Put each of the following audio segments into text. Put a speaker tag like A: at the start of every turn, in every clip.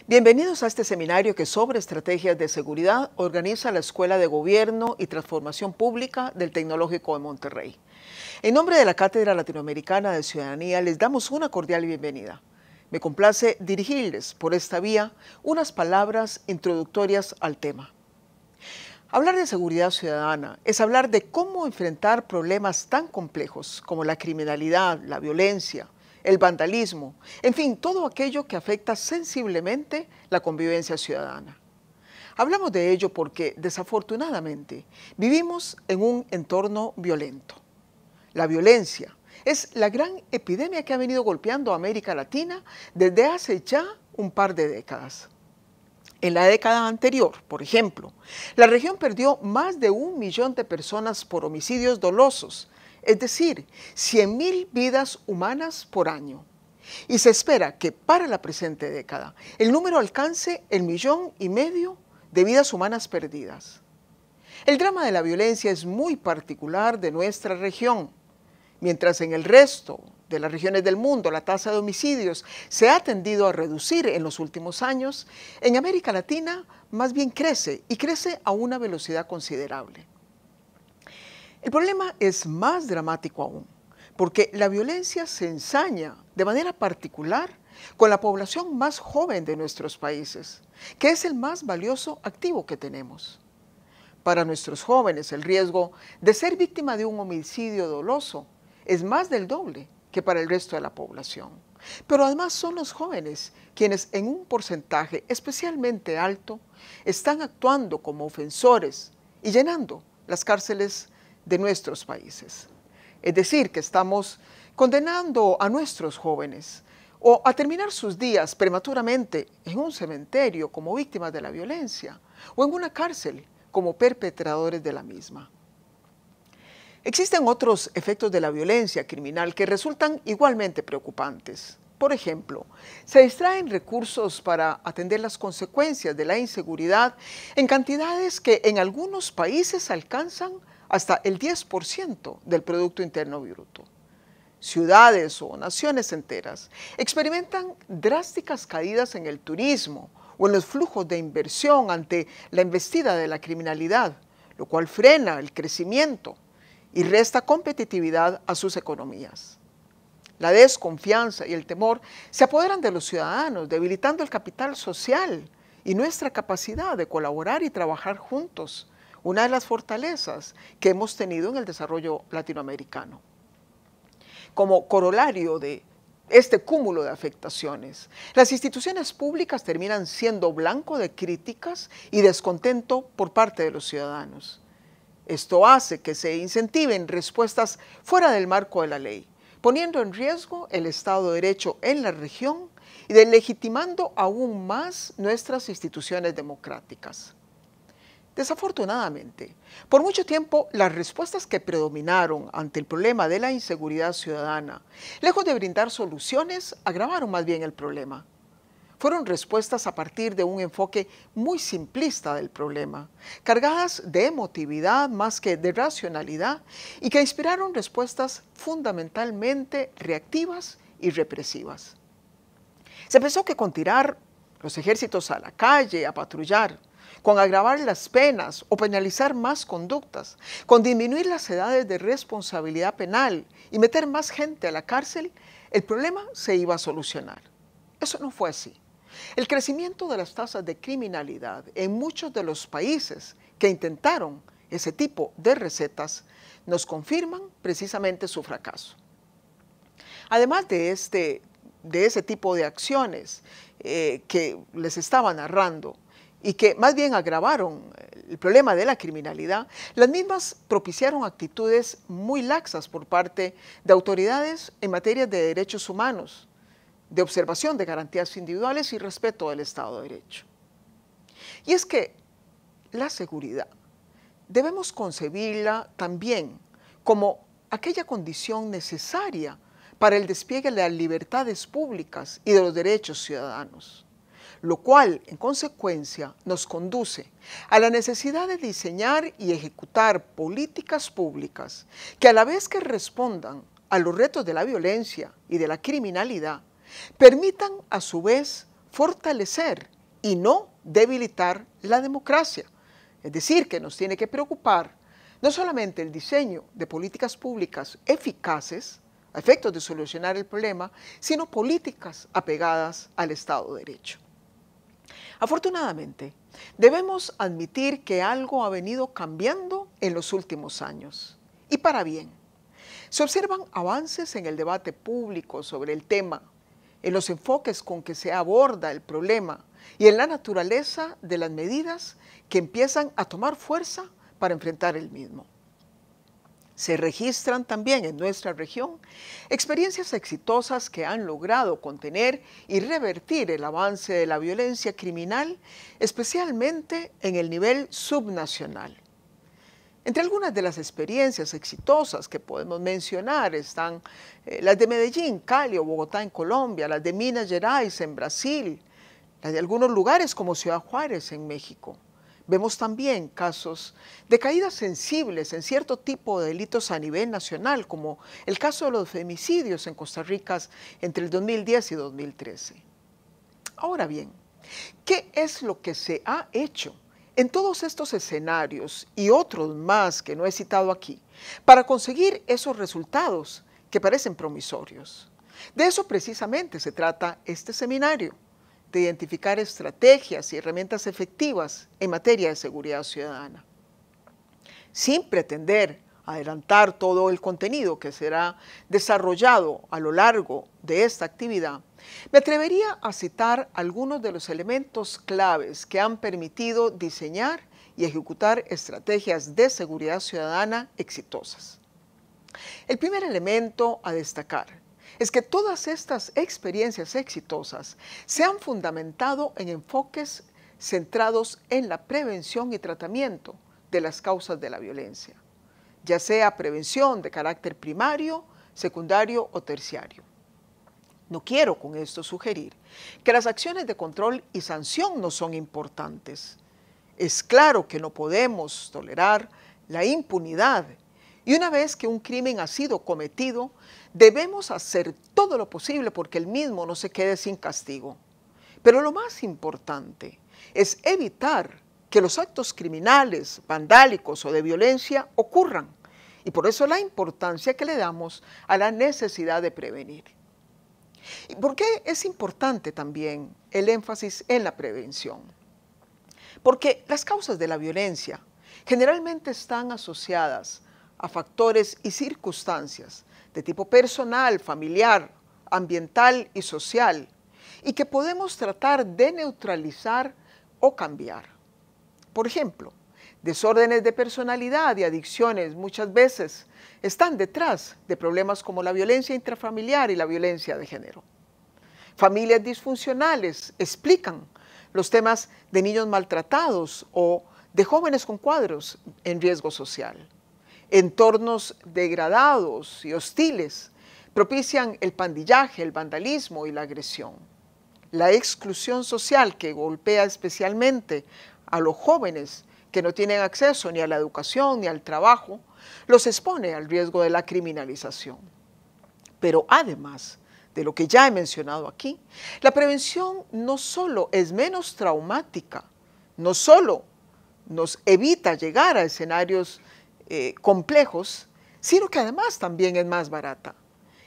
A: Bienvenidos a este seminario que sobre estrategias de seguridad organiza la Escuela de Gobierno y Transformación Pública del Tecnológico de Monterrey. En nombre de la Cátedra Latinoamericana de Ciudadanía les damos una cordial bienvenida. Me complace dirigirles por esta vía unas palabras introductorias al tema. Hablar de seguridad ciudadana es hablar de cómo enfrentar problemas tan complejos como la criminalidad, la violencia, el vandalismo, en fin, todo aquello que afecta sensiblemente la convivencia ciudadana. Hablamos de ello porque, desafortunadamente, vivimos en un entorno violento. La violencia es la gran epidemia que ha venido golpeando a América Latina desde hace ya un par de décadas. En la década anterior, por ejemplo, la región perdió más de 1 millón de personas por homicidios dolosos, es decir, 100.000 vidas humanas por año. Y se espera que para la presente década el número alcance el 1,5 millones de vidas humanas perdidas. El drama de la violencia es muy particular de nuestra región. Mientras en el resto de las regiones del mundo la tasa de homicidios se ha tendido a reducir en los últimos años, en América Latina más bien crece y crece a una velocidad considerable. El problema es más dramático aún, porque la violencia se ensaña de manera particular con la población más joven de nuestros países, que es el más valioso activo que tenemos. Para nuestros jóvenes, el riesgo de ser víctima de un homicidio doloso es más del doble que para el resto de la población. Pero además son los jóvenes quienes en un porcentaje especialmente alto están actuando como ofensores y llenando las cárceles de nuestros países. Es decir, que estamos condenando a nuestros jóvenes o a terminar sus días prematuramente en un cementerio como víctimas de la violencia o en una cárcel como perpetradores de la misma. Existen otros efectos de la violencia criminal que resultan igualmente preocupantes. Por ejemplo, se extraen recursos para atender las consecuencias de la inseguridad en cantidades que en algunos países alcanzan hasta el 10% del Producto Interno Bruto. Ciudades o naciones enteras experimentan drásticas caídas en el turismo o en los flujos de inversión ante la embestida de la criminalidad, lo cual frena el crecimiento y resta competitividad a sus economías. La desconfianza y el temor se apoderan de los ciudadanos, debilitando el capital social y nuestra capacidad de colaborar y trabajar juntos, una de las fortalezas que hemos tenido en el desarrollo latinoamericano. Como corolario de este cúmulo de afectaciones, las instituciones públicas terminan siendo blanco de críticas y descontento por parte de los ciudadanos. Esto hace que se incentiven respuestas fuera del marco de la ley, poniendo en riesgo el Estado de Derecho en la región y deslegitimando aún más nuestras instituciones democráticas. Desafortunadamente, por mucho tiempo las respuestas que predominaron ante el problema de la inseguridad ciudadana, lejos de brindar soluciones, agravaron más bien el problema. Fueron respuestas a partir de un enfoque muy simplista del problema, cargadas de emotividad más que de racionalidad y que inspiraron respuestas fundamentalmente reactivas y represivas. Se pensó que con tirar los ejércitos a la calle, a patrullar, con agravar las penas o penalizar más conductas, con disminuir las edades de responsabilidad penal y meter más gente a la cárcel, el problema se iba a solucionar. Eso no fue así. El crecimiento de las tasas de criminalidad en muchos de los países que intentaron ese tipo de recetas nos confirman precisamente su fracaso. Además de ese tipo de acciones que les estaba narrando y que más bien agravaron el problema de la criminalidad, las mismas propiciaron actitudes muy laxas por parte de autoridades en materia de derechos humanos, de observación de garantías individuales y respeto del Estado de Derecho. Y es que la seguridad debemos concebirla también como aquella condición necesaria para el despliegue de las libertades públicas y de los derechos ciudadanos, lo cual, en consecuencia, nos conduce a la necesidad de diseñar y ejecutar políticas públicas que, a la vez que respondan a los retos de la violencia y de la criminalidad, permitan a su vez fortalecer y no debilitar la democracia. Es decir, que nos tiene que preocupar no solamente el diseño de políticas públicas eficaces a efectos de solucionar el problema, sino políticas apegadas al Estado de Derecho. Afortunadamente, debemos admitir que algo ha venido cambiando en los últimos años, y para bien. Se observan avances en el debate público sobre el tema, en los enfoques con que se aborda el problema y en la naturaleza de las medidas que empiezan a tomar fuerza para enfrentar el mismo. Se registran también en nuestra región experiencias exitosas que han logrado contener y revertir el avance de la violencia criminal, especialmente en el nivel subnacional. Entre algunas de las experiencias exitosas que podemos mencionar están las de Medellín, Cali o Bogotá en Colombia, las de Minas Gerais en Brasil, las de algunos lugares como Ciudad Juárez en México. Vemos también casos de caídas sensibles en cierto tipo de delitos a nivel nacional, como el caso de los femicidios en Costa Rica entre el 2010 y 2013. Ahora bien, ¿qué es lo que se ha hecho en todos estos escenarios y otros más que no he citado aquí para conseguir esos resultados que parecen promisorios? De eso precisamente se trata este seminario, de identificar estrategias y herramientas efectivas en materia de seguridad ciudadana. Sin pretender adelantar todo el contenido que será desarrollado a lo largo de esta actividad, me atrevería a citar algunos de los elementos claves que han permitido diseñar y ejecutar estrategias de seguridad ciudadana exitosas. El primer elemento a destacar es que todas estas experiencias exitosas se han fundamentado en enfoques centrados en la prevención y tratamiento de las causas de la violencia, ya sea prevención de carácter primario, secundario o terciario. No quiero con esto sugerir que las acciones de control y sanción no son importantes. Es claro que no podemos tolerar la impunidad y una vez que un crimen ha sido cometido, debemos hacer todo lo posible porque el mismo no se quede sin castigo. Pero lo más importante es evitar que los actos criminales, vandálicos o de violencia ocurran. Y por eso la importancia que le damos a la necesidad de prevenir. ¿Y por qué es importante también el énfasis en la prevención? Porque las causas de la violencia generalmente están asociadas a factores y circunstancias de tipo personal, familiar, ambiental y social, y que podemos tratar de neutralizar o cambiar. Por ejemplo, desórdenes de personalidad y adicciones muchas veces están detrás de problemas como la violencia intrafamiliar y la violencia de género. Familias disfuncionales explican los temas de niños maltratados o de jóvenes con cuadros en riesgo social. Entornos degradados y hostiles propician el pandillaje, el vandalismo y la agresión. La exclusión social que golpea especialmente a los jóvenes que no tienen acceso ni a la educación ni al trabajo, los expone al riesgo de la criminalización. Pero además de lo que ya he mencionado aquí, la prevención no solo es menos traumática, no solo nos evita llegar a escenarios complejos, sino que además también es más barata.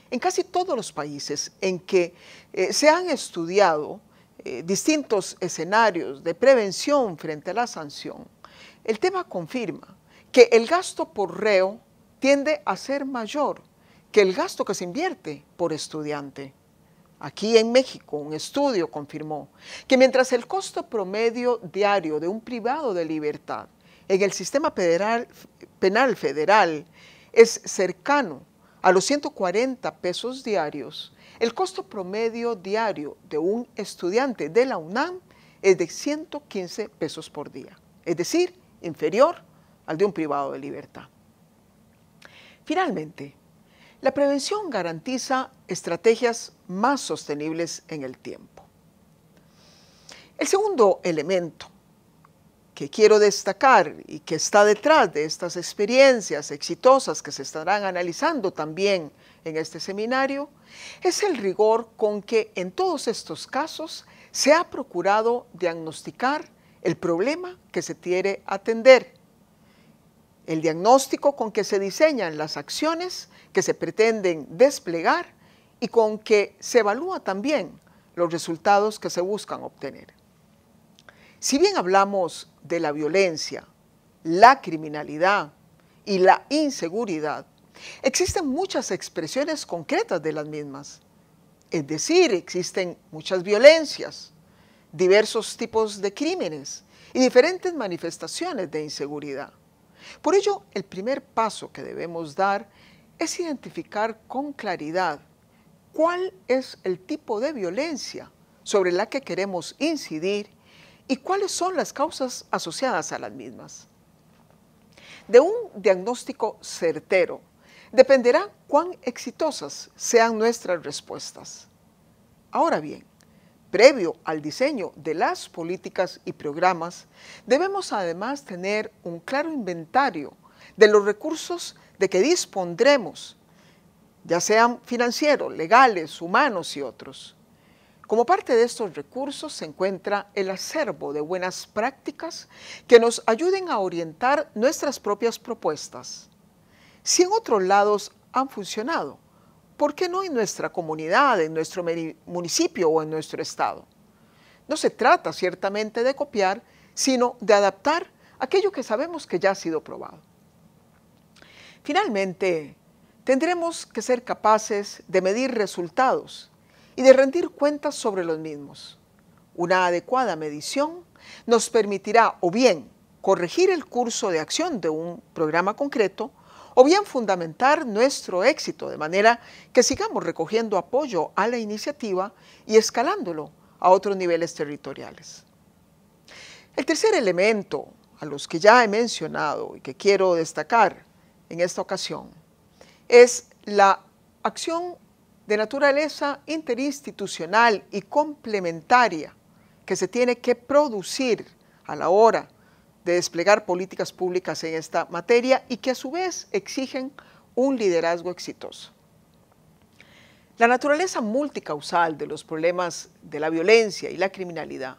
A: En casi todos los países en que se han estudiado distintos escenarios de prevención frente a la sanción, el tema confirma que el gasto por reo tiende a ser mayor que el gasto que se invierte por estudiante. Aquí en México, un estudio confirmó que mientras el costo promedio diario de un privado de libertad en el sistema penal federal es cercano a los 140 pesos diarios, el costo promedio diario de un estudiante de la UNAM es de 115 pesos por día, es decir, inferior al de un privado de libertad. Finalmente, la prevención garantiza estrategias más sostenibles en el tiempo. El segundo elemento que quiero destacar y que está detrás de estas experiencias exitosas que se estarán analizando también en este seminario, es el rigor con que en todos estos casos se ha procurado diagnosticar el problema que se quiere atender, el diagnóstico con que se diseñan las acciones que se pretenden desplegar y con que se evalúa también los resultados que se buscan obtener. Si bien hablamos de la violencia, la criminalidad y la inseguridad, existen muchas expresiones concretas de las mismas. Es decir, existen muchas violencias, diversos tipos de crímenes y diferentes manifestaciones de inseguridad. Por ello, el primer paso que debemos dar es identificar con claridad cuál es el tipo de violencia sobre la que queremos incidir y cuáles son las causas asociadas a las mismas. De un diagnóstico certero dependerá cuán exitosas sean nuestras respuestas. Ahora bien, previo al diseño de las políticas y programas, debemos además tener un claro inventario de los recursos de que dispondremos, ya sean financieros, legales, humanos y otros. Como parte de estos recursos se encuentra el acervo de buenas prácticas que nos ayuden a orientar nuestras propias propuestas. Si en otros lados han funcionado, ¿por qué no en nuestra comunidad, en nuestro municipio o en nuestro estado? No se trata ciertamente de copiar, sino de adaptar aquello que sabemos que ya ha sido probado. Finalmente, tendremos que ser capaces de medir resultados y de rendir cuentas sobre los mismos. Una adecuada medición nos permitirá o bien corregir el curso de acción de un programa concreto o bien fundamentar nuestro éxito de manera que sigamos recogiendo apoyo a la iniciativa y escalándolo a otros niveles territoriales. El tercer elemento a los que ya he mencionado y que quiero destacar en esta ocasión es la acción de naturaleza interinstitucional y complementaria que se tiene que producir a la hora de desplegar políticas públicas en esta materia y que a su vez exigen un liderazgo exitoso. La naturaleza multicausal de los problemas de la violencia y la criminalidad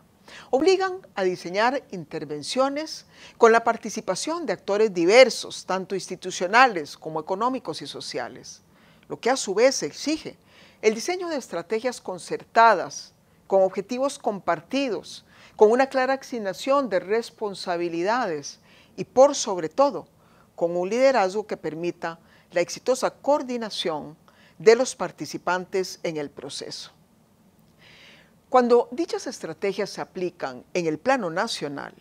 A: obligan a diseñar intervenciones con la participación de actores diversos, tanto institucionales como económicos y sociales, lo que a su vez exige el diseño de estrategias concertadas, con objetivos compartidos, con una clara asignación de responsabilidades y, por sobre todo, con un liderazgo que permita la exitosa coordinación de los participantes en el proceso. Cuando dichas estrategias se aplican en el plano nacional,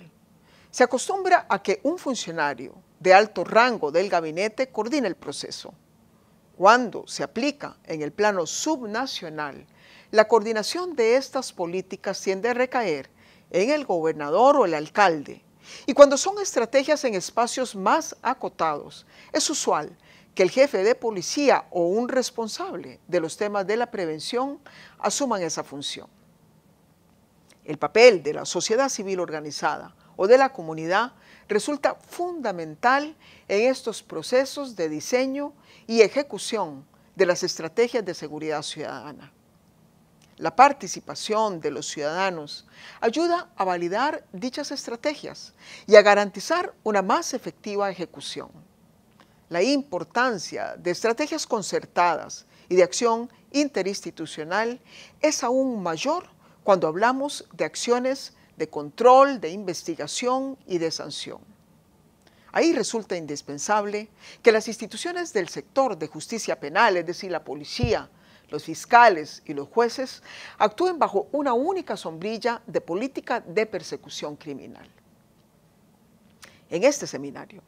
A: se acostumbra a que un funcionario de alto rango del gabinete coordine el proceso. Cuando se aplica en el plano subnacional, la coordinación de estas políticas tiende a recaer en el gobernador o el alcalde. Y cuando son estrategias en espacios más acotados, es usual que el jefe de policía o un responsable de los temas de la prevención asuman esa función. El papel de la sociedad civil organizada o de la comunidad resulta fundamental en estos procesos de diseño y ejecución de las estrategias de seguridad ciudadana. La participación de los ciudadanos ayuda a validar dichas estrategias y a garantizar una más efectiva ejecución. La importancia de estrategias concertadas y de acción interinstitucional es aún mayor cuando hablamos de acciones de control, de investigación y de sanción. Ahí resulta indispensable que las instituciones del sector de justicia penal, es decir, la policía, los fiscales y los jueces, actúen bajo una única sombrilla de política de persecución criminal. En este seminario,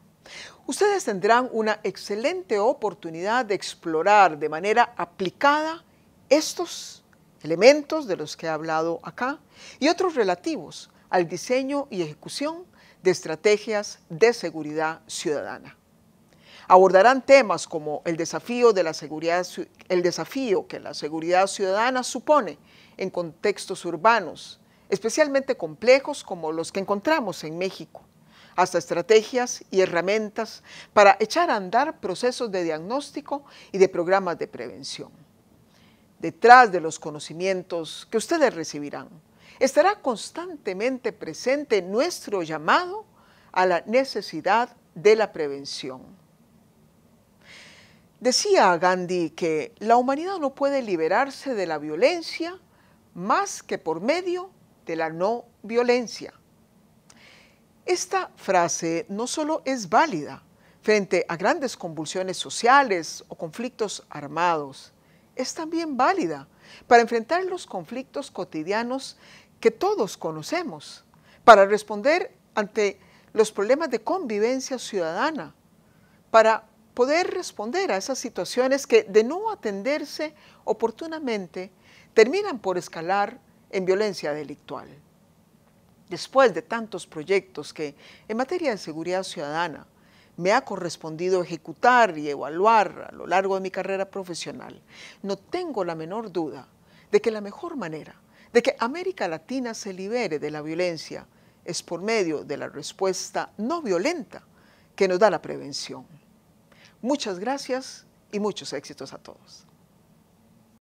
A: ustedes tendrán una excelente oportunidad de explorar de manera aplicada estos elementos de los que he hablado acá y otros relativos al diseño y ejecución de estrategias de seguridad ciudadana. Abordarán temas como el desafío que la seguridad ciudadana supone en contextos urbanos, especialmente complejos como los que encontramos en México, hasta estrategias y herramientas para echar a andar procesos de diagnóstico y de programas de prevención. Detrás de los conocimientos que ustedes recibirán, estará constantemente presente nuestro llamado a la necesidad de la prevención. Decía Gandhi que la humanidad no puede liberarse de la violencia más que por medio de la no violencia. Esta frase no solo es válida frente a grandes convulsiones sociales o conflictos armados, es también válida para enfrentar los conflictos cotidianos que todos conocemos, para responder ante los problemas de convivencia ciudadana, para poder responder a esas situaciones que, de no atenderse oportunamente, terminan por escalar en violencia delictual. Después de tantos proyectos que, en materia de seguridad ciudadana, me ha correspondido ejecutar y evaluar a lo largo de mi carrera profesional, no tengo la menor duda de que la mejor manera de que América Latina se libere de la violencia es por medio de la respuesta no violenta que nos da la prevención. Muchas gracias y muchos éxitos a todos.